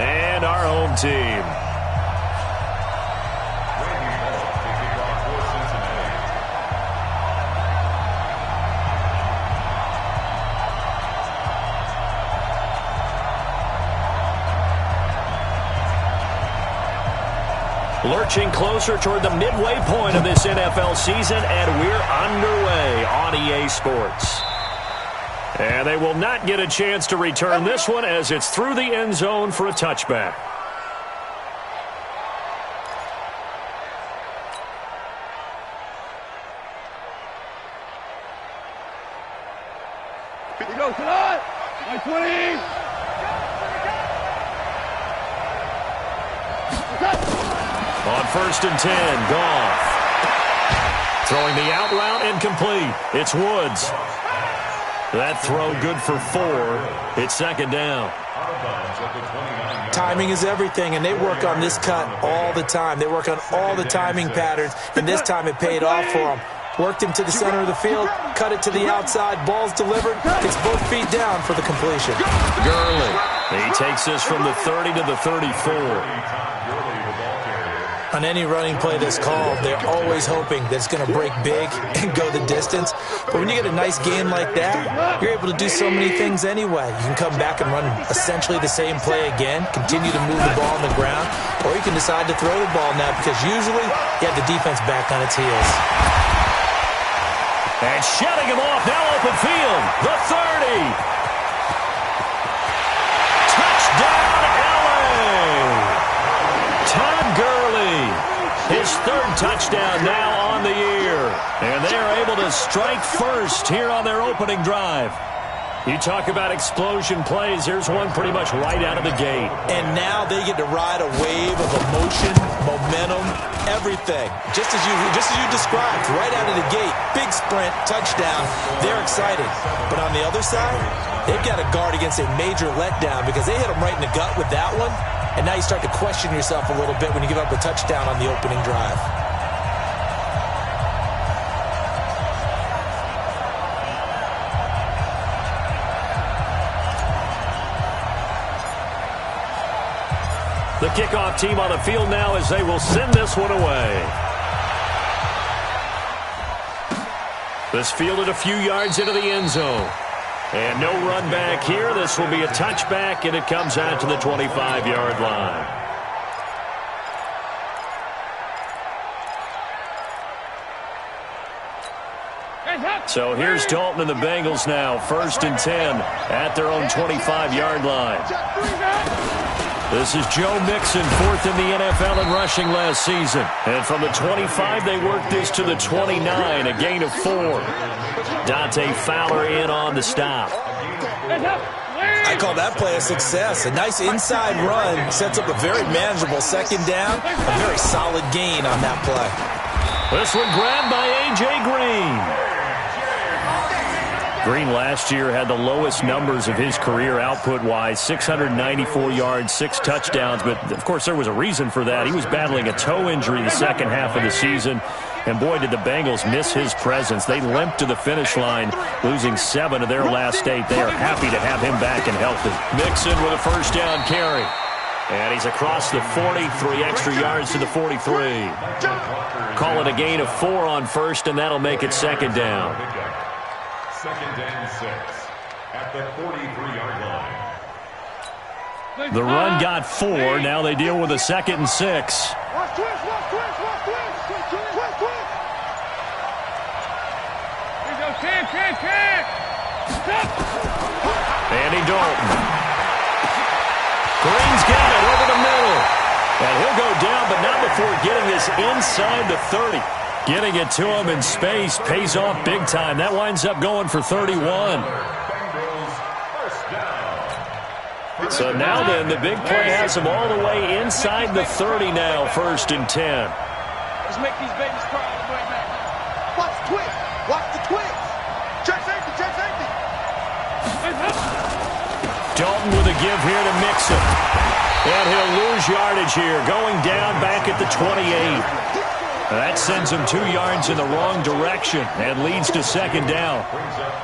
And our home team. Lurching closer toward the midway point of this NFL season, and we're underway on EA Sports. And they will not get a chance to return this one as it's through the end zone for a touchback. Here goes tonight. 20. On 1st and 10, Goff. Throwing the out route incomplete. It's Woods. That throw good for 4. It's 2nd down. Timing is everything, and they work on this cut all the time. They work on all the timing patterns, and this time it paid off for them. Worked him to the center of the field, cut it to the outside, ball's delivered, gets both feet down for the completion. Gurley. He takes this from the 30 to the 34. On any running play that's called, they're always hoping that it's going to break big and go the distance. But when you get a nice game like that, you're able to do so many things anyway. You can come back and run essentially the same play again, continue to move the ball on the ground, or you can decide to throw the ball now because usually you have the defense back on its heels. And shutting him off, now open field, the 30. Touchdown, LA! Todd Gurley, his 3rd touchdown now on the year. And they are able to strike first here on their opening drive. You talk about explosion plays. Here's one pretty much right out of the gate. And now they get to ride a wave of emotion, momentum, everything. Just as you described, right out of the gate, big sprint, touchdown. They're excited. But on the other side, they've got to guard against a major letdown because they hit them right in the gut with that one. And now you start to question yourself a little bit when you give up a touchdown on the opening drive. The kickoff team on the field now as they will send this one away. This fielded a few yards into the end zone. And no run back here. This will be a touchback, and it comes out to the 25-yard line. So here's Dalton and the Bengals now. 1st and 10 at their own 25-yard line. This is Joe Mixon, 4th in the NFL in rushing last season. And from the 25, they worked this to the 29, a gain of 4. Dante Fowler in on the stop. I call that play a success. A nice inside run sets up a very manageable 2nd down. A very solid gain on that play. This one grabbed by A.J. Green. Green last year had the lowest numbers of his career output-wise, 694 yards, 6 touchdowns. But, of course, there was a reason for that. He was battling a toe injury the second half of the season. And, boy, did the Bengals miss his presence. They limped to the finish line, losing 7 of their last 8. They are happy to have him back and healthy. Mixon with a 1st down carry. And he's across the 40, 3 extra yards to the 43. Call it a gain of 4 on 1st, and that'll make it 2nd down. 2nd and 6 at the 43-yard line. The run got 4. Now they deal with a 2nd and 6. Andy Dalton. Green's got it over the middle. And he'll go down, but not before getting this inside the 30. Getting it to him in space pays off big time. That winds up going for 31. So now then, the big play has him all the way inside the 30 now, 1st and 10. Let's make these babies cry all the way back. Watch the twist. Watch the twist. Check safety, check safety. Dalton with a give here to Mixon. And he'll lose yardage here, going down back at the 28. That sends him 2 yards in the wrong direction and leads to second down.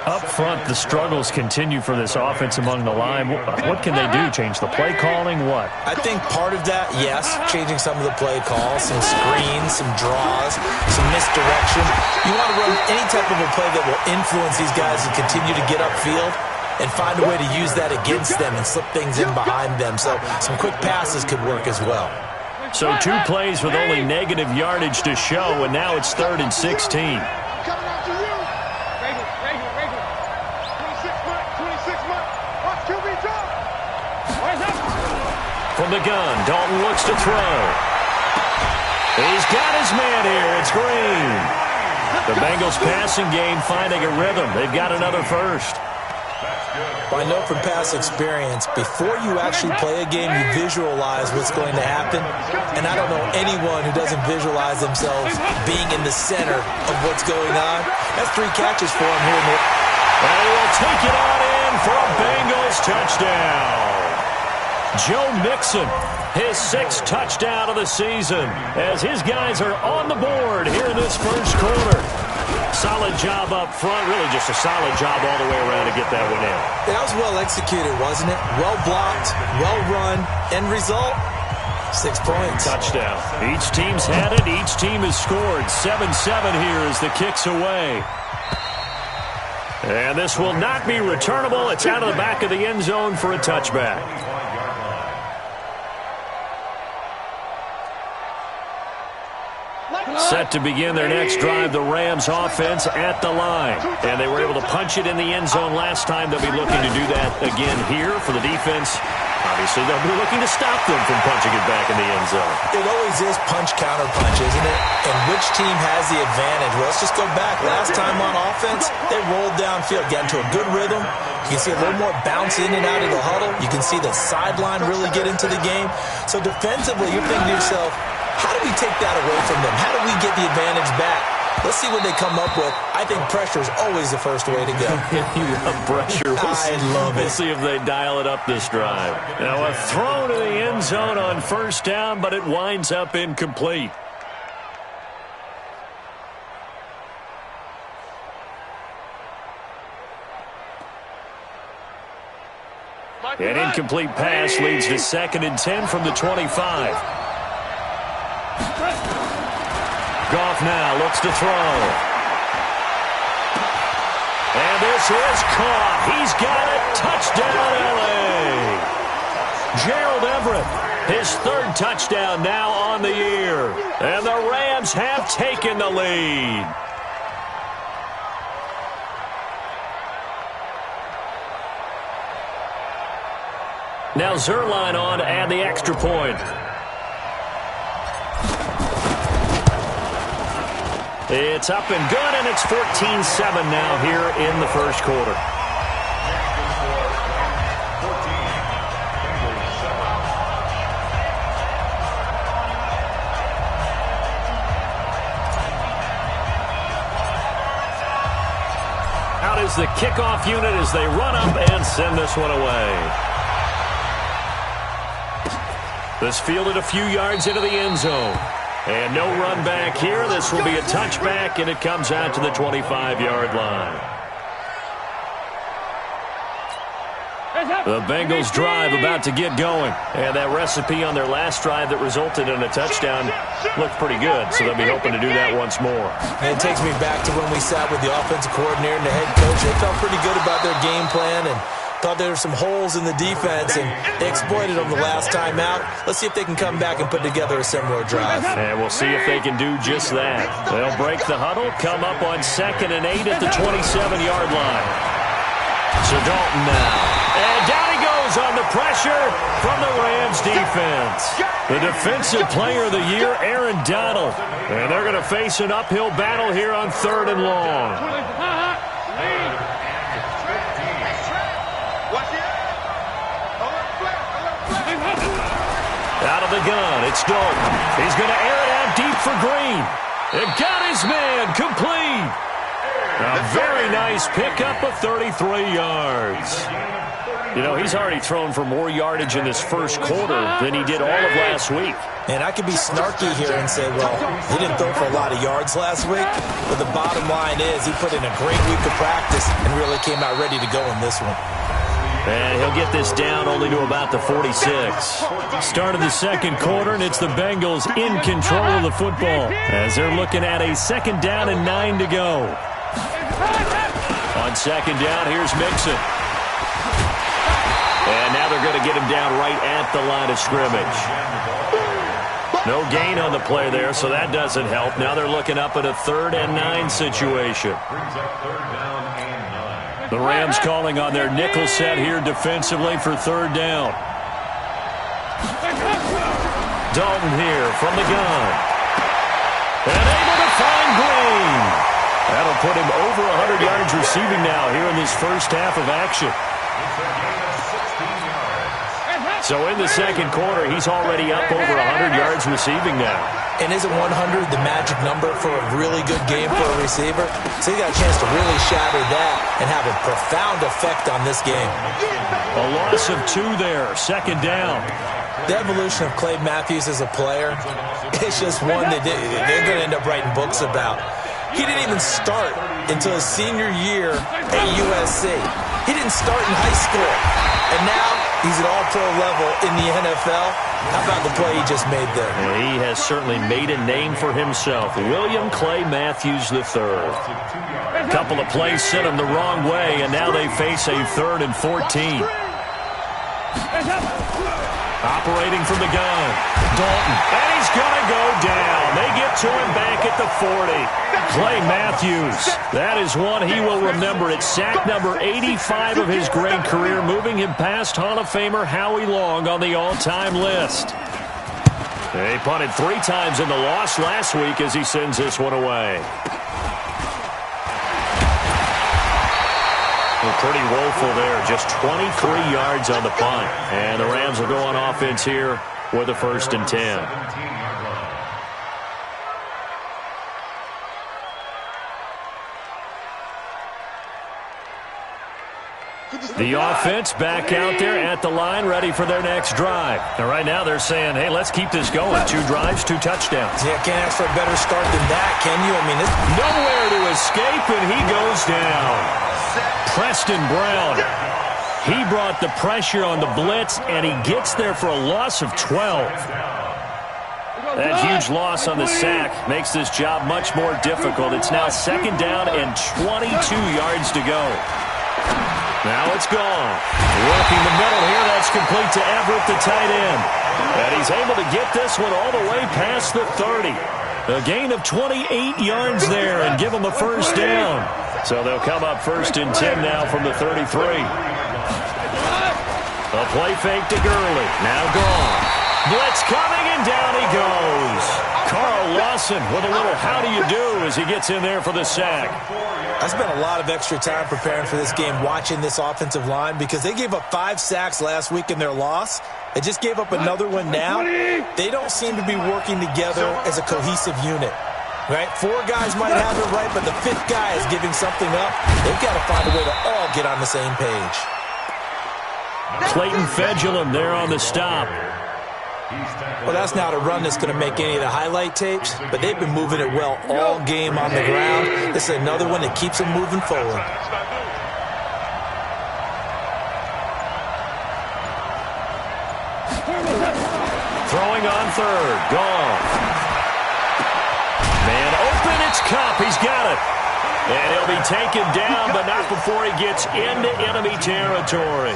Up front, the struggles continue for this offense among the line. What can they do? Change the play calling? What? I think part of that, yes, changing some of the play calls, some screens, some draws, some misdirection. You want to run any type of a play that will influence these guys and continue to get upfield and find a way to use that against them and slip things in behind them. So some quick passes could work as well. So 2 plays with only negative yardage to show, and now it's 3rd and 16. Coming after you. Right here. 26 months. Watch QB drop. From the gun, Dalton looks to throw. He's got his man here. It's Green. The Bengals passing game finding a rhythm. They've got another first. I know from past experience, before you actually play a game, you visualize what's going to happen. And I don't know anyone who doesn't visualize themselves being in the center of what's going on. That's 3 catches for him here. And he will take it on in for a Bengals touchdown. Joe Mixon, his 6th touchdown of the season, as his guys are on the board here in this first quarter. Solid job up front, really just a solid job all the way around to get that one in. That was well executed, wasn't it? Well blocked, well run, end result, 6 points. Touchdown. Each team's had it, each team has scored. 7-7 here as the kick's away. And this will not be returnable. It's out of the back of the end zone for a touchback. Set to begin their next drive, the Rams offense at the line. And they were able to punch it in the end zone last time. They'll be looking to do that again here for the defense. Obviously, they'll be looking to stop them from punching it back in the end zone. It always is punch-counter-punch, isn't it? And which team has the advantage? Well, let's just go back. Last time on offense, they rolled downfield, got into a good rhythm. You can see a little more bounce in and out of the huddle. You can see the sideline really get into the game. So defensively, you're thinking to yourself, how do we take that away from them? How do we get the advantage back? Let's see what they come up with. I think pressure is always the first way to go. You love pressure. I love it. We'll see if they dial it up this drive. Now a throw to the end zone on first down, but it winds up incomplete. An incomplete pass leads to 2nd and 10 from the 25. Goff now looks to throw. And this is caught. He's got it. Touchdown, L.A. Gerald Everett, his 3rd touchdown now on the year. And the Rams have taken the lead. Now Zuerlein on to add the extra point. It's up and good, and it's 14-7 now here in the first quarter. Out is the kickoff unit as they run up and send this one away. This fielded a few yards into the end zone. And no run back here. This will be a touchback, and it comes out to the 25-yard line. The Bengals drive about to get going. And that recipe on their last drive that resulted in a touchdown looked pretty good, so they'll be hoping to do that once more. And it takes me back to when we sat with the offensive coordinator and the head coach. They felt pretty good about their game plan and thought there were some holes in the defense, and they exploited them the last time out. Let's see if they can come back and put together a similar drive. And we'll see if they can do just that. They'll break the huddle, come up on 2nd and 8 at the 27-yard line. So Dalton now. And down he goes on the pressure from the Rams defense. The defensive player of the year, Aaron Donald. And they're going to face an uphill battle here on 3rd and long. Out of the gun, it's Dalton. He's going to air it out deep for Green. It got his man complete. A very nice pickup of 33 yards. You know, he's already thrown for more yardage in this first quarter than he did all of last week. And I could be snarky here and say, well, he didn't throw for a lot of yards last week, but the bottom line is he put in a great week of practice and really came out ready to go in this one. And he'll get this down only to about the 46. Start of the second quarter, and it's the Bengals in control of the football as they're looking at a 2nd down and 9 to go. On 2nd down, here's Mixon. And now they're going to get him down right at the line of scrimmage. No gain on the play there, so that doesn't help. Now they're looking up at a 3rd and 9 situation. The Rams calling on their nickel set here defensively for 3rd down. Dalton here from the gun. And able to find Green. That'll put him over 100 yards receiving now here in this first half of action. So in the second quarter, he's already up over 100 yards receiving now. And isn't 100 the magic number for a really good game for a receiver? So he got a chance to really shatter that and have a profound effect on this game. A loss of 2 there, 2nd down. The evolution of Clay Matthews as a player, it's just one that they're going to end up writing books about. He didn't even start until his senior year at USC. He didn't start in high school. And now he's at all-pro level in the NFL. How about the play he just made there? Well, he has certainly made a name for himself. William Clay Matthews III. A couple of plays sent him the wrong way, and now they face a 3rd and 14. Operating from the gun, Dalton, and he's going to go down. They get to him back at the 40. Clay Matthews, that is one he will remember. It's sack number 85 of his great career, moving him past Hall of Famer Howie Long on the all-time list. They punted 3 times in the loss last week as he sends this one away. Pretty woeful there, just 23 yards on the punt. And the Rams will go on offense here with a 1st and 10. The offense back out there at the line, ready for their next drive. And right now they're saying, hey, let's keep this going. 2 drives, 2 touchdowns. Yeah, can't ask for a better start than that, can you? I mean, this nowhere to escape, and he goes down. Preston Brown, he brought the pressure on the blitz, and he gets there for a loss of 12. That huge loss on the sack makes this job much more difficult. It's now 2nd down and 22 yards to go. Now it's gone. Working the middle here, that's complete to Everett, the tight end. And he's able to get this one all the way past the 30. A gain of 28 yards there and give him a 1st down. So they'll come up 1st and 10 now from the 33. A play fake to Gurley. Now gone. Blitz coming, and down he goes. Carl Lawson with a little how do you do as he gets in there for the sack. I spent a lot of extra time preparing for this game, watching this offensive line, because they gave up 5 sacks last week in their loss. They just gave up another one now. They don't seem to be working together as a cohesive unit. Right? 4 guys might have it right, but the 5th guy is giving something up. They've got to find a way to all get on the same page. Clayton Fedulum there on the stop. Well, that's not a run that's going to make any of the highlight tapes, but they've been moving it well all game on the ground. This is another one that keeps them moving forward. Throwing on 3rd. Gone. Man open, it's Kupp. He's got it. And he'll be taken down, but not before he gets into enemy territory.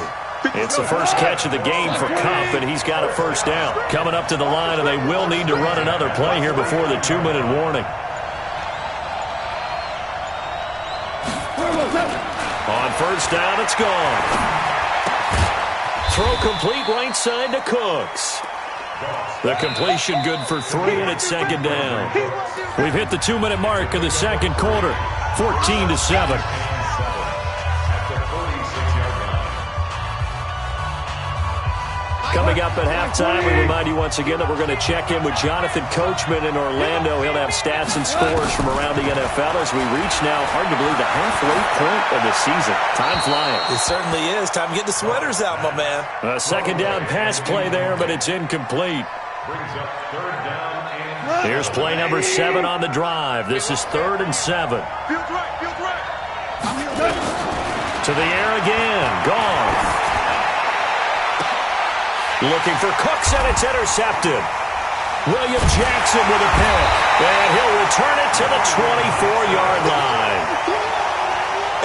It's the first catch of the game for Kupp, and he's got a 1st down. Coming up to the line, and they will need to run another play here before the 2-minute warning. On 1st down, it's gone. Throw complete right side to Cooks. The completion good for 3, and it's 2nd down. We've hit the 2-minute mark of the second quarter, 14-7. Coming up at halftime, we remind you once again that we're going to check in with Jonathan Coachman in Orlando. He'll have stats and scores from around the NFL as we reach now, hard to believe, the halfway point of the season. Time flying. It certainly is. Time to get the sweaters out, my man. A second down pass play there, but it's incomplete. Brings up third down and Here's play number 7 on the drive. This is 3rd and 7. Feels right, feels right. To the air again. Gone. Looking for Cooks, and it's intercepted. William Jackson with a pick, and he'll return it to the 24-yard line.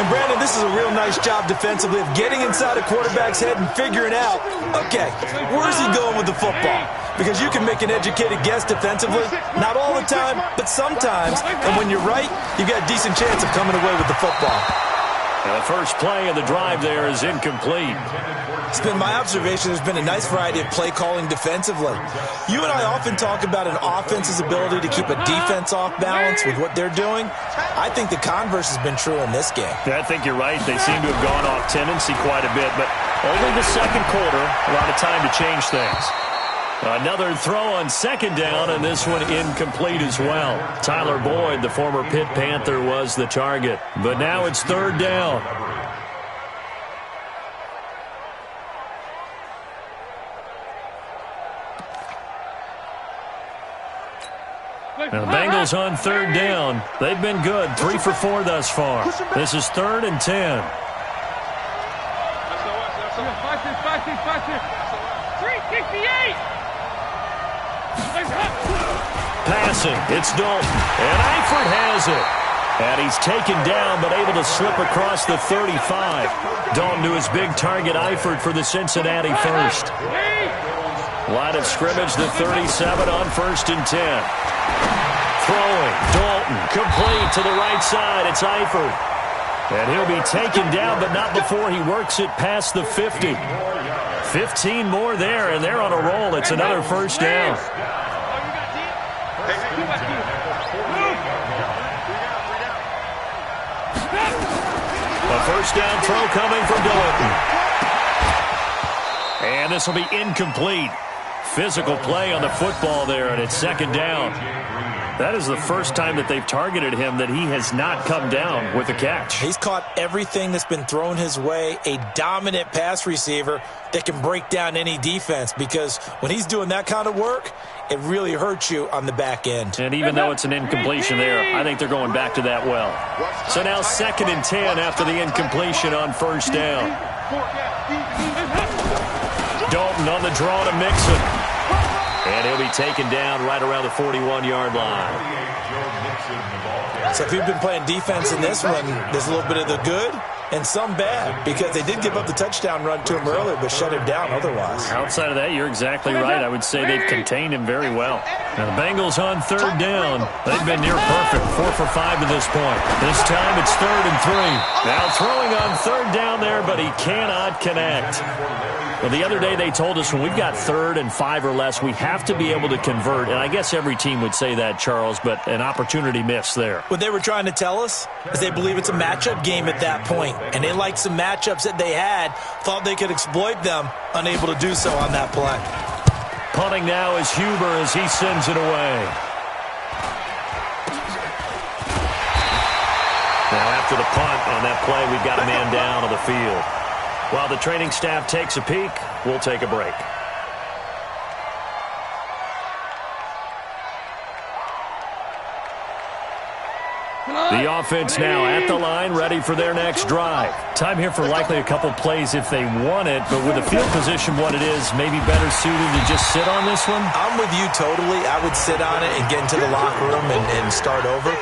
And, Brandon, this is a real nice job defensively of getting inside a quarterback's head and figuring out, okay, where's he going with the football? Because you can make an educated guess defensively, not all the time, but sometimes. And when you're right, you've got a decent chance of coming away with the football. The first play of the drive there is incomplete. It's been my observation there's been a nice variety of play calling defensively. You and I often talk about an offense's ability to keep a defense off balance with what they're doing. I think the converse has been true in this game. I think you're right. They seem to have gone off tendency quite a bit, but only the second quarter, a lot of time to change things. Another throw on second down, and this one incomplete as well. Tyler Boyd, the former Pitt Panther, was the target. But now it's 3rd down. And the Bengals on 3rd down. They've been good, 3 for 4 thus far. This is 3rd and 10. 368. Passing, it's Dalton, and Eifert has it. And he's taken down, but able to slip across the 35. Dalton to his big target, Eifert, for the Cincinnati first. Line of scrimmage, the 37 on 1st and 10. Throwing, Dalton, complete to the right side. It's Eifert. And he'll be taken down, but not before he works it past the 50. 15 more there, and they're on a roll. It's another first down. A first down throw coming from Dalton. And this will be incomplete. Physical play on the football there, and it's 2nd down. That is the first time that they've targeted him that he has not come down with a catch. He's caught everything that's been thrown his way, a dominant pass receiver that can break down any defense, because when he's doing that kind of work, it really hurts you on the back end. And even though it's an incompletion there, I think they're going back to that well. So now 2nd and 10 after the incompletion on 1st down. Dalton on the draw to Mixon. And he'll be taken down right around the 41-yard line. So if you've been playing defense in this one, there's a little bit of the good and some bad, because they did give up the touchdown run to him earlier, but shut him down otherwise. Outside of that, you're exactly right. I would say they've contained him very well. Now the Bengals on 3rd down. They've been near perfect, 4 for 5 to this point. This time it's 3rd and 3. Now throwing on 3rd down there, but he cannot connect. Well, the other day they told us when we've got 3rd and 5 or less, we have to be able to convert. And I guess every team would say that, Charles, but an opportunity missed there. What they were trying to tell us is they believe it's a matchup game at that point. And they liked some matchups that they had, thought they could exploit them, unable to do so on that play. Punting now is Huber as he sends it away. Now after the punt on that play, we've got a man down on the field. While the training staff takes a peek, we'll take a break. The offense now at the line, ready for their next drive. Time here for likely a couple plays if they want it, but with the field position what it is, maybe better suited to just sit on this one? I'm with you totally. I would sit on it and get into the locker room and start over.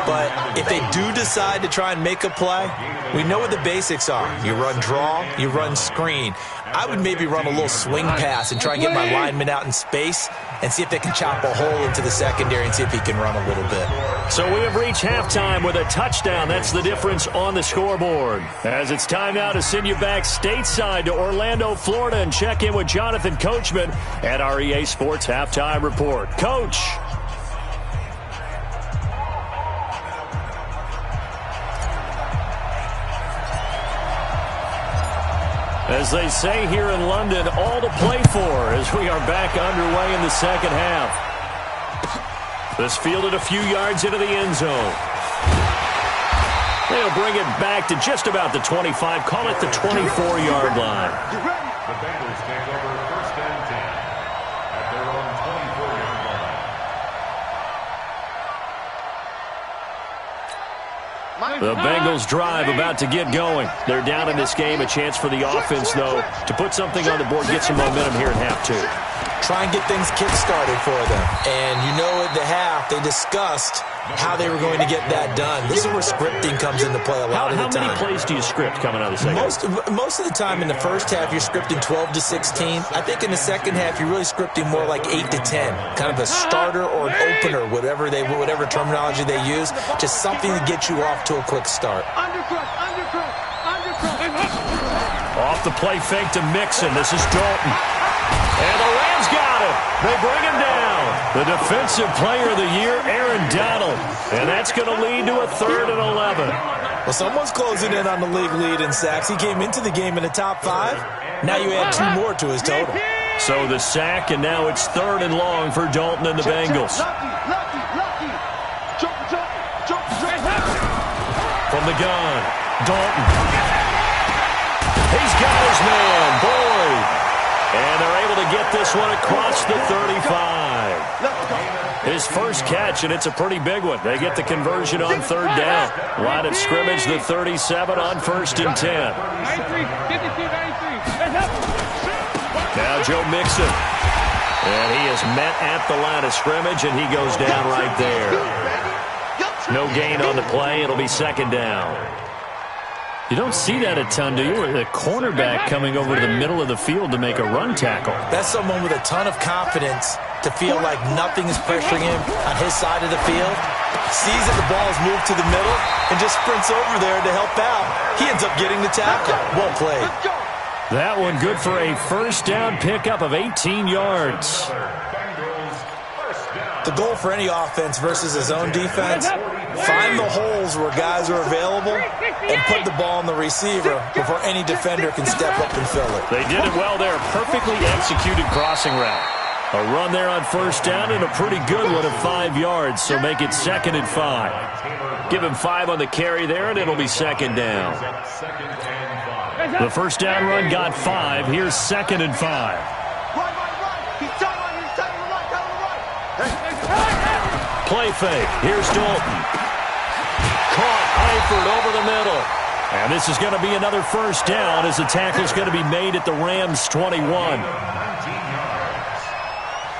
But if they do decide to try and make a play, we know what the basics are. You run draw, you run screen. I would maybe run a little swing pass and try and get my lineman out in space and see if they can chop a hole into the secondary and see if he can run a little bit. So we have reached halftime with a touchdown. That's the difference on the scoreboard. As it's time now to send you back stateside to Orlando, Florida, and check in with Jonathan Coachman at our EA Sports Halftime Report. Coach. As they say here in London, all to play for as we are back underway in the second half. This fielded a few yards into the end zone. They'll bring it back to just about the 25, call it the 24-yard line. The Bengals take over 1st and 10 at their own 24-yard line. The Bengals drive about to get going. They're down in this game. A chance for the offense, though, to put something on the board, get some momentum here in half two. Try and get things kick-started for them. And you know at the half, they discussed how they were going to get that done. This is where scripting comes into play a lot of the time. How many plays do you script coming out of the second half? Most of the time in the first half, you're scripting 12 to 16. I think in the second half, you're really scripting more like 8 to 10. Kind of a starter or an opener, whatever terminology they use. Just something to get you off to a quick start. Off the play fake to Mixon. This is Dalton. And the Rams got him. They bring him down. The defensive player of the year, Aaron Donald. And that's going to lead to a 3rd and 11. Well, someone's closing in on the league lead in sacks. He came into the game in the top 5. Now you add 2 more to his total. So the sack, and now it's 3rd and long for Dalton and the Bengals. From the gun, Dalton. He's got his man, Boyd. And they're able to get this one across the 35. His first catch, and it's a pretty big one. They get the conversion on 3rd down. Line of scrimmage, the 37 on 1st and 10. Now Joe Mixon. And he is met at the line of scrimmage, and he goes down right there. No gain on the play. It'll be 2nd down. You don't see that a ton, do you? The cornerback coming over to the middle of the field to make a run tackle. That's someone with a ton of confidence to feel like nothing is pressuring him on his side of the field. Sees that the ball is moved to the middle and just sprints over there to help out. He ends up getting the tackle. Well played. That one good for a 1st down pickup of 18 yards. The goal for any offense versus his own defense, find the holes where guys are available and put the ball on the receiver before any defender can step up and fill it. They did it well there. Perfectly executed crossing route. A run there on 1st down and a pretty good one of 5 yards, so make it 2nd and 5. Give him 5 on the carry there, and it'll be 2nd down. The 1st down run got 5. Here's 2nd and 5. Play fake. Here's Dalton. Caught Eifert over the middle. And this is going to be another 1st down as the tackle's going to be made at the Rams' 21.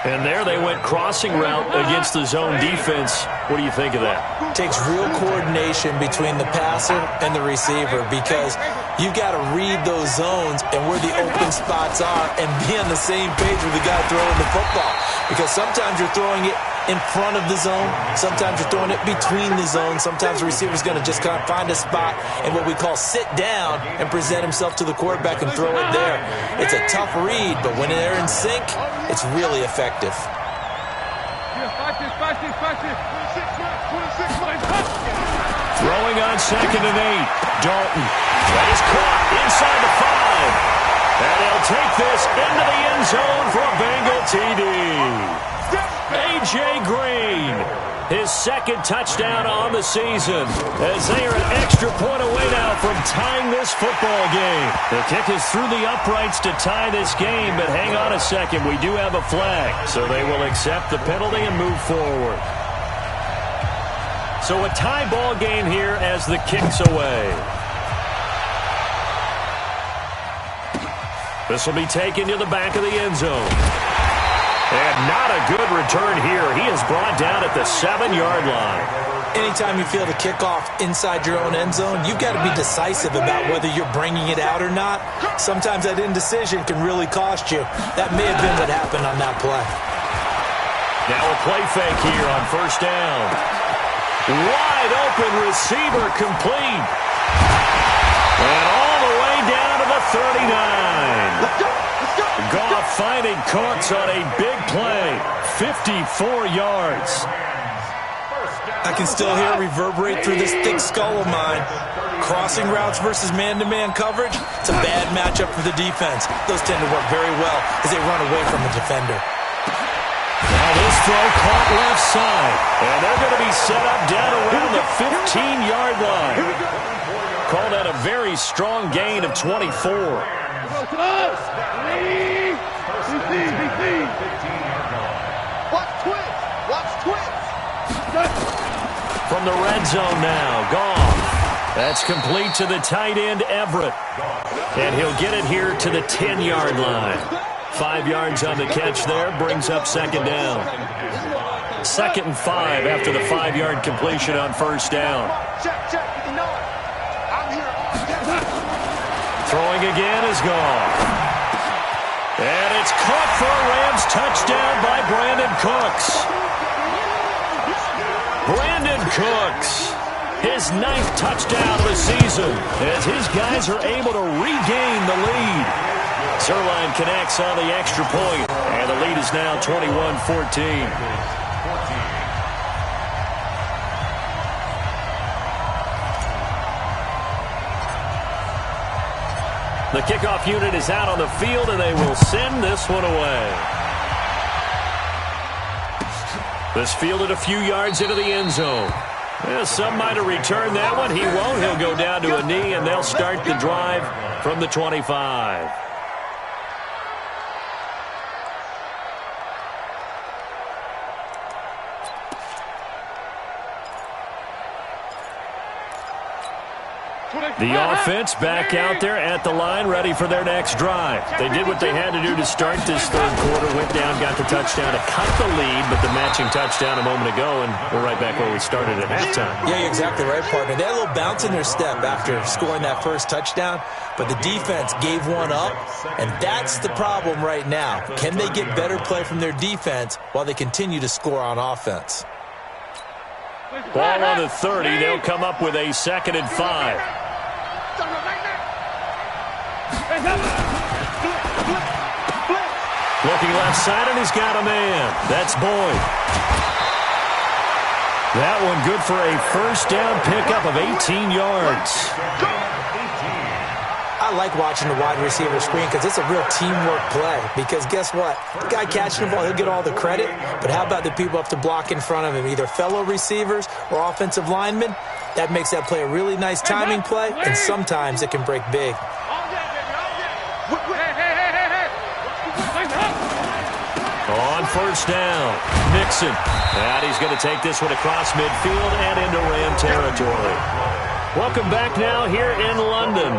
And there they went crossing route against the zone defense. What do you think of that? Takes real coordination between the passer and the receiver because you've got to read those zones and where the open spots are and be on the same page with the guy throwing the football. Because sometimes you're throwing it in front of the zone. Sometimes you're throwing it between the zones. Sometimes the receiver's going to just kind of find a spot and what we call sit down and present himself to the quarterback and throw it there. It's a tough read, but when they're in sync, it's really effective. Throwing on 2nd and 8. Dalton. That is caught inside the 5. And they'll take this into the end zone for a Bengal TD. A.J. Green, his 2nd touchdown on the season, as they are an extra point away now from tying this football game. The kick is through the uprights to tie this game, but hang on a second, we do have a flag. So they will accept the penalty and move forward. So a tie ball game here as the kick's away. This will be taken to the back of the end zone. And not a good return here. He is brought down at the 7-yard line. Anytime you feel the kickoff inside your own end zone, you've got to be decisive about whether you're bringing it out or not. Sometimes that indecision can really cost you. That may have been what happened on that play. Now a play fake here on 1st down. Wide open receiver complete. And all the way down to the 39. Goff finding Cox on a big play. 54 yards. I can still hear it reverberate through this thick skull of mine. Crossing routes versus man-to-man coverage, it's a bad matchup for the defense. Those tend to work very well as they run away from a defender. Now this throw caught left side. And they're going to be set up down around the 15-yard line. Called out a very strong gain of 24. Watch twist. Watch twist. From the red zone now, Goff. That's complete to the tight end, Everett. And he'll get it here to the 10-yard line. 5 yards on the catch there, brings up second down. 2nd and 5 after the 5-yard completion on first down. Check, check. You know it. I'm here all day. Throwing again is Goff. And it's caught for a Rams touchdown by Brandon Cooks. Brandon Cooks, his 9th touchdown of the season, as his guys are able to regain the lead. Zuerlein connects on the extra point, and the lead is now 21-14. The kickoff unit is out on the field, and they will send this one away. This fielded a few yards into the end zone. Well, some might have returned that one. He won't. He'll go down to a knee, and they'll start the drive from the 25. The offense back out there at the line, ready for their next drive. They did what they had to do to start this third quarter, went down, got the touchdown to cut the lead, but the matching touchdown a moment ago, and we're right back where we started at halftime. Yeah, you're exactly right, partner. They had a little bounce in their step after scoring that first touchdown, but the defense gave one up, and that's the problem right now. Can they get better play from their defense while they continue to score on offense? Ball on the 30. They'll come up with a 2nd and 5. Looking left side, and he's got a man. That's Boyd. That one good for a first down pickup of 18 yards. I like watching the wide receiver screen because it's a real teamwork play. Because guess what? The guy catching the ball, he'll get all the credit. But how about the people up to block in front of him, either fellow receivers or offensive linemen? That makes that play a really nice timing play, and sometimes it can break big. On first down, Mixon. And he's going to take this one across midfield and into Ram territory. Welcome back now here in London.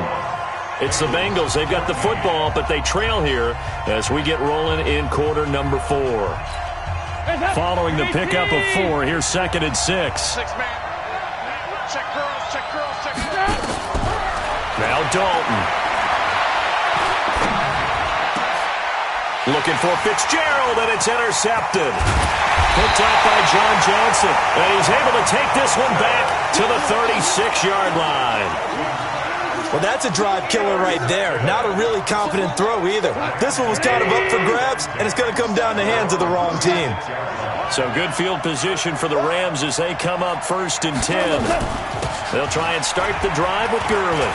It's the Bengals. They've got the football, but they trail here as we get rolling in quarter number 4. Following the pickup of 4, here's 2nd and 6. 6 man. Check girls, check girls, check girls. Now Dalton. Looking for Fitzgerald, and it's intercepted. Picked off by John Johnson, and he's able to take this one back to the 36-yard line. Well, that's a drive killer right there. Not a really confident throw either. This one was kind of up for grabs, and it's going to come down the hands of the wrong team. So good field position for the Rams as they come up 1st and 10. They'll try and start the drive with Gurley.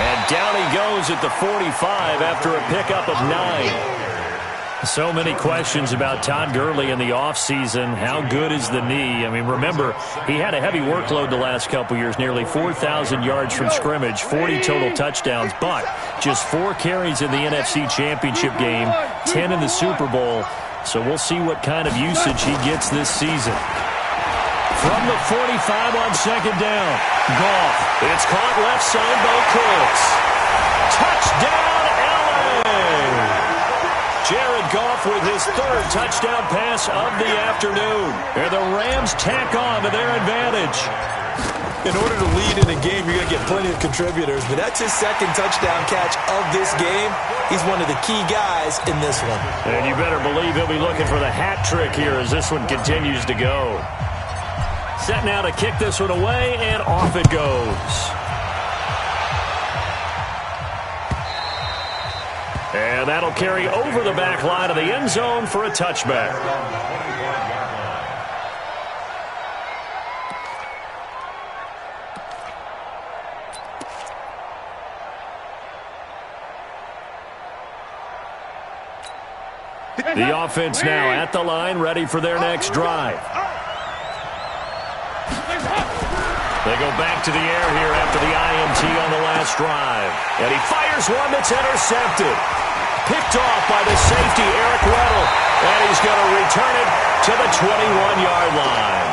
And down he goes at the 45 after a pickup of 9. So many questions about Todd Gurley in the offseason. How good is the knee? I mean, remember, he had a heavy workload the last couple years, nearly 4,000 yards from scrimmage, 40 total touchdowns, but just 4 carries in the NFC Championship game, 10 in the Super Bowl. So we'll see what kind of usage he gets this season. From the 45 on 2nd down, Goff. It's caught left side by Cooks. Touchdown, LA! Jared Goff with his 3rd touchdown pass of the afternoon. And the Rams tack on to their advantage. In order to lead in a game, you're going to get plenty of contributors, but that's his 2nd touchdown catch of this game. He's one of the key guys in this one. And you better believe he'll be looking for the hat trick here as this one continues to go. Set now to kick this one away, and off it goes. And that'll carry over the back line of the end zone for a touchback. The offense now at the line, ready for their next drive. They go back to the air here after the INT on the last drive. And he fires one that's intercepted. Picked off by the safety, Eric Weddle. And he's going to return it to the 21-yard line.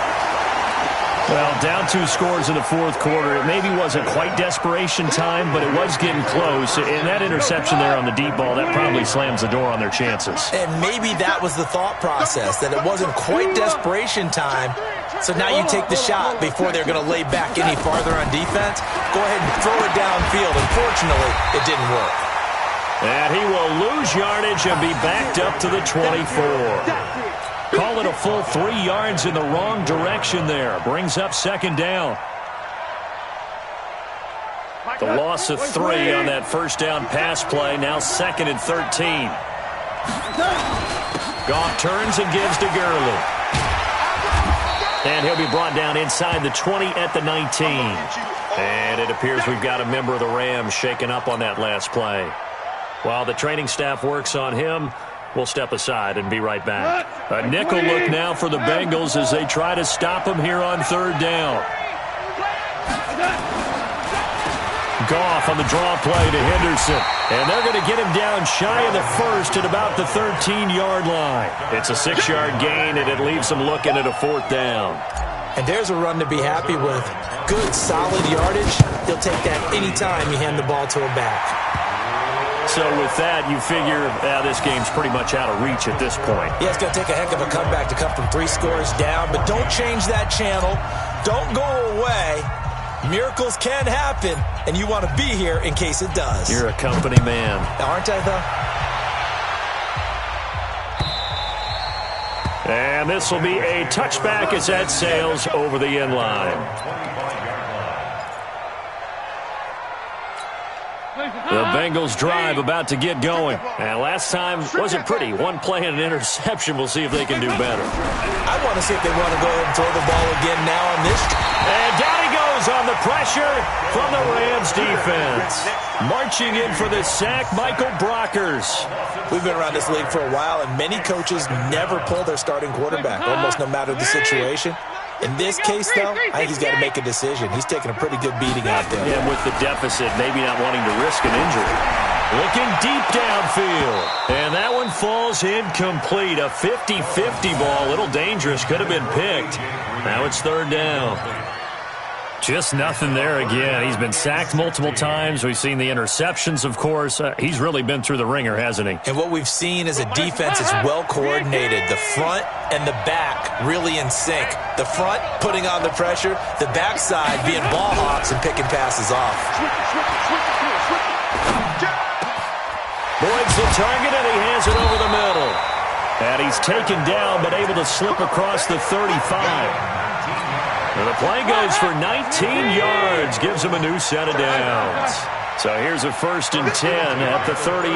Well, down 2 scores in the fourth quarter. It maybe wasn't quite desperation time, but it was getting close. And that interception there on the deep ball, that probably slams the door on their chances. And maybe that was the thought process, that it wasn't quite desperation time. So now you take the shot before they're going to lay back any farther on defense. Go ahead and throw it downfield. Unfortunately, it didn't work. And he will lose yardage and be backed up to the 24. Call it a full 3 yards in the wrong direction there. Brings up second down. The loss of 3 on that first down pass play. Now 2nd and 13. Goff turns and gives to Gurley. And he'll be brought down inside the 20 at the 19. And it appears we've got a member of the Rams shaken up on that last play. While the training staff works on him, we'll step aside and be right back. A nickel look now for the Bengals as they try to stop him here on 3rd down. Goff on the draw play to Henderson. And they're going to get him down shy of the first at about the 13-yard line. It's a 6-yard gain, and it leaves them looking at a 4th down. And there's a run to be happy with. Good, solid yardage. He'll take that any time you hand the ball to a back. So with that, you figure this game's pretty much out of reach at this point. Yeah, it's going to take a heck of a comeback to come from 3 scores down, but don't change that channel. Don't go away. Miracles can happen, and you want to be here in case it does. You're a company man. Aren't I, though? And this will be a touchback as that sails over the end line. The Bengals drive about to get going. And last time wasn't pretty. 1 play and an interception. We'll see if they can do better. I want to see if they want to go ahead and throw the ball again now on this. And down he goes on the pressure from the Rams defense. Marching in for the sack, Michael Brockers. We've been around this league for a while, and many coaches never pull their starting quarterback, almost no matter the situation. In this case, though, I think he's got to make a decision. He's taking a pretty good beating out there. Yeah, with the deficit, maybe not wanting to risk an injury. Looking deep downfield. And that one falls incomplete. A 50-50 ball. A little dangerous. Could have been picked. Now it's 3rd down. Just nothing there again. He's been sacked multiple times. We've seen the interceptions, of course. He's really been through the ringer, hasn't he? And what we've seen is a defense that's well coordinated. The front and the back really in sync. The front putting on the pressure. The backside being ball hawks and picking passes off. Boyd's the target, and he hands it over the middle. And he's taken down, but able to slip across the 35. And the play goes for 19 yards, gives him a new set of downs. So here's a 1st and 10 at the 38.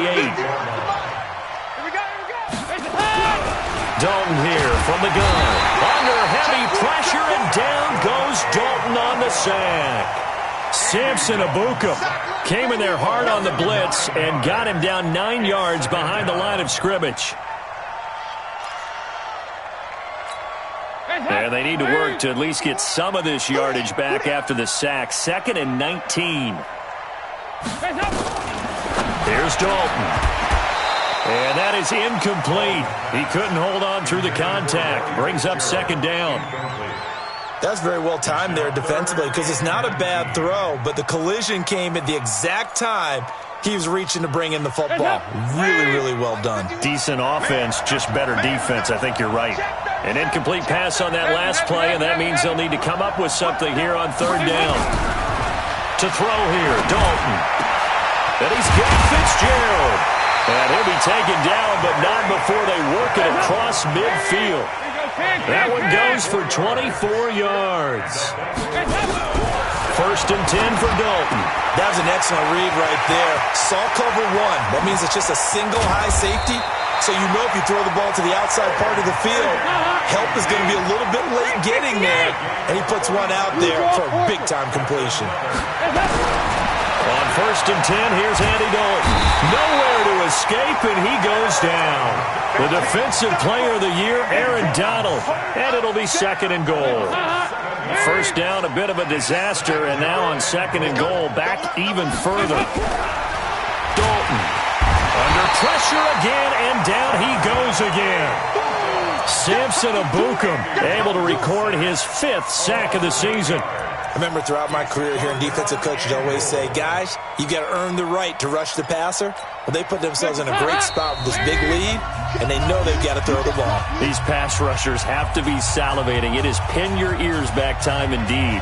Dalton here from the gun. Under heavy pressure, and down goes Dalton on the sack. Samson Abuka came in there hard on the blitz and got him down 9 yards behind the line of scrimmage. And they need to work to at least get some of this yardage back after the sack. 2nd and 19. Here's Dalton. And that is incomplete. He couldn't hold on through the contact. Brings up 2nd down. That's very well timed there defensively, because it's not a bad throw, but the collision came at the exact time he was reaching to bring in the football. Really, really well done. Decent offense, just better defense. I think you're right. An incomplete pass on that last play, and that means they'll need to come up with something here on 3rd down. To throw here, Dalton. And he's got Fitzgerald. And he'll be taken down, but not before they work it across midfield. That one goes for 24 yards. 1st and 10 for Dalton. That was an excellent read right there. Saw cover 1. That means it's just a single high safety. So you know if you throw the ball to the outside part of the field, help is going to be a little bit late getting there. And he puts one out there for a big-time completion. On 1st and 10, here's Andy Dalton. Nowhere to escape, and he goes down. The defensive player of the year, Aaron Donald. And it'll be second and goal. First down, a bit of a disaster, and now on second and goal, back even further. Dalton under pressure again, and down he goes again. Samson Ebukam able to record his 5th sack of the season. I remember throughout my career hearing defensive coaches always say, guys, you got to earn the right to rush the passer. Well, they put themselves in a great spot with this big lead, and they know they've got to throw the ball. These pass rushers have to be salivating. It is pin your ears back time indeed.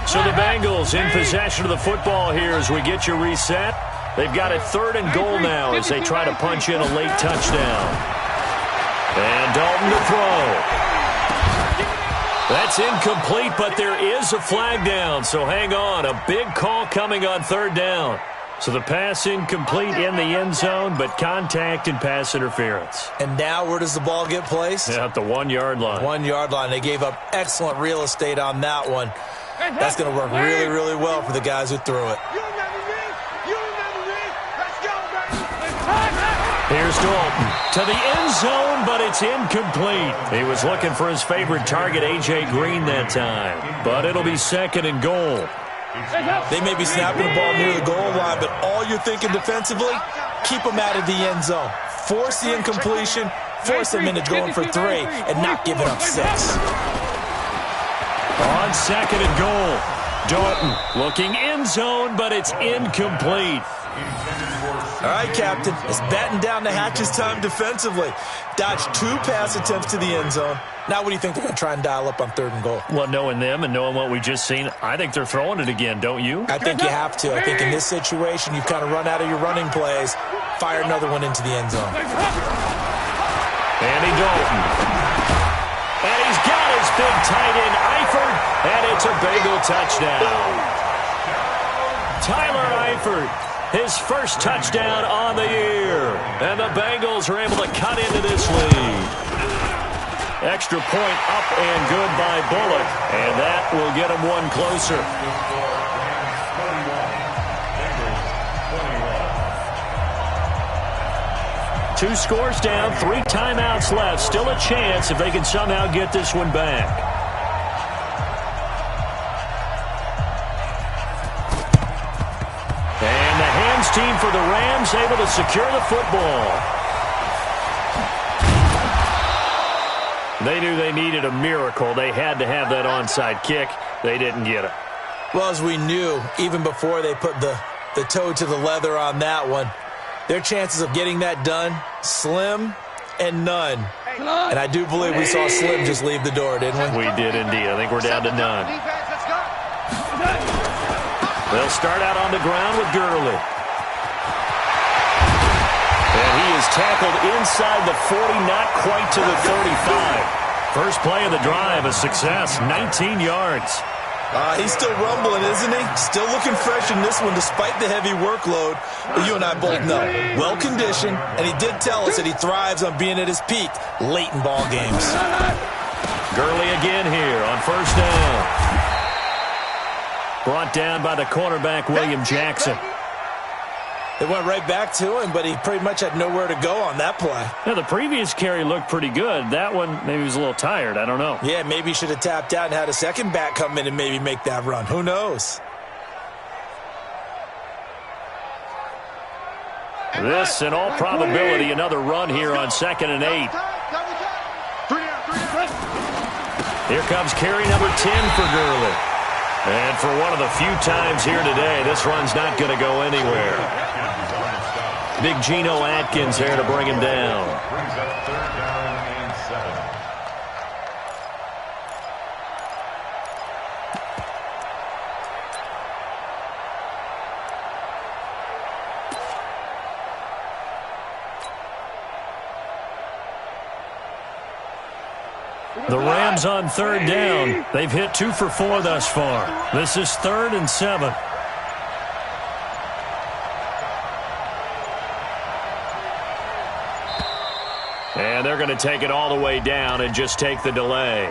So the Bengals in possession of the football here as we get you reset. They've got a 3rd and goal now as they try to punch in a late touchdown. And Dalton to throw. That's incomplete, but there is a flag down, so hang on. A big call coming on 3rd down. So the pass incomplete in the end zone, but contact and pass interference. And now where does the ball get placed? Yeah, at the 1-yard line. 1-yard line. They gave up excellent real estate on that one. That's going to work really, really well for the guys who threw it. Here's Dalton to the end zone, but it's incomplete. He was looking for his favorite target, A.J. Green, that time. But it'll be second and goal. They may be snapping the ball near the goal line, but all you're thinking defensively, keep them out of the end zone. Force the incompletion, force them into going for 3, and not giving up 6. On second and goal, Dalton looking end zone, but it's incomplete. All right, Captain, it's batten down the hatches time defensively. Dodged 2 pass attempts to the end zone. Now what do you think they're going to try and dial up on 3rd and goal? Well, knowing them and knowing what we just seen, I think they're throwing it again, don't you? I think you have to. I think in this situation, you've kind of run out of your running plays. Fire another one into the end zone. Andy Dalton. And he's got his big tight end, Eifert, and it's a Bengal touchdown. Tyler Eifert, his first touchdown on the year. And the Bengals are able to cut into this lead. Extra point up and good by Bullock, and that will get him one closer. Two scores down, 3 timeouts left. Still a chance if they can somehow get this one back. And the hands team for the Rams able to secure the football. They knew they needed a miracle. They had to have that onside kick. They didn't get it. Well, as we knew, even before they put the toe to the leather on that one, their chances of getting that done, slim and none. And I do believe we saw Slim just leave the door, didn't we? We did indeed. I think we're down to none. They'll start out on the ground with Gurley. And he is tackled inside the 40, not quite to the 35. First play of the drive, a success, 19 yards. He's still rumbling, isn't he? Still looking fresh in this one despite the heavy workload. But you and I both know, well-conditioned, and he did tell us that he thrives on being at his peak late in ball games. Gurley again here on first down. Brought down by the cornerback, William Jackson. They went right back to him, but he pretty much had nowhere to go on that play. Yeah, the previous carry looked pretty good. That one, maybe he was a little tired. I don't know. Yeah, maybe he should have tapped out and had a second back come in and maybe make that run. Who knows? This, in all probability, another run here on 2nd and 8. Here comes carry number 10 for Gurley. And for one of the few times here today, this run's not going to go anywhere. Big Geno Atkins there to bring him down. Brings up 3rd down and 7. The Rams on 3rd down. They've hit 2 for 4 thus far. This is 3rd and 7. And they're going to take it all the way down and just take the delay.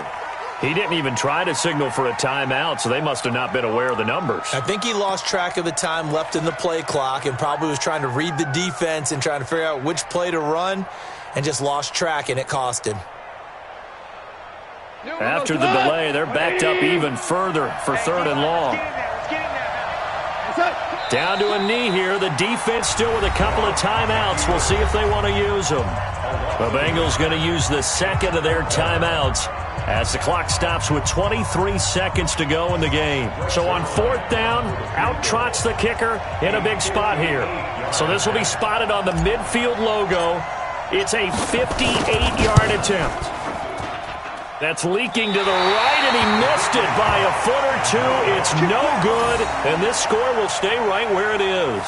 He didn't even try to signal for a timeout, so they must have not been aware of the numbers. I think he lost track of the time left in the play clock and probably was trying to read the defense and trying to figure out which play to run and just lost track, and it cost him. After the delay, they're backed up even further for 3rd and long. Down to a knee here. The defense still with a couple of timeouts. We'll see if they want to use them. The Bengals going to use the second of their timeouts as the clock stops with 23 seconds to go in the game. So on 4th down, out trots the kicker in a big spot here. So this will be spotted on the midfield logo. It's a 58-yard attempt. That's leaking to the right, and he missed it by a foot or two. It's no good, and this score will stay right where it is.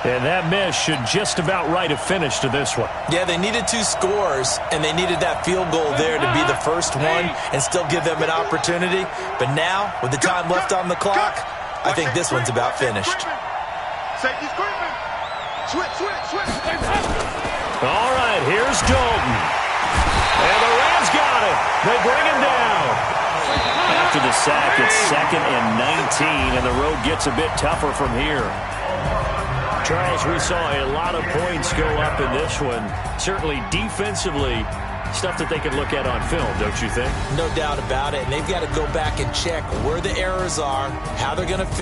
And that miss should just about right a finish to this one. Yeah, they needed 2 scores, and they needed that field goal there to be the first one and still give them an opportunity. But now, with the time left on the clock, I think this one's about finished. Safety screaming. Switch. All right, here's Dalton. And the Rams got it. They bring him down. After the sack, it's 2nd and 19, and the road gets a bit tougher from here. Charles, we saw a lot of points go up in this one. Certainly defensively, stuff that they can look at on film, don't you think? No doubt about it. And they've got to go back and check where the errors are, how they're going to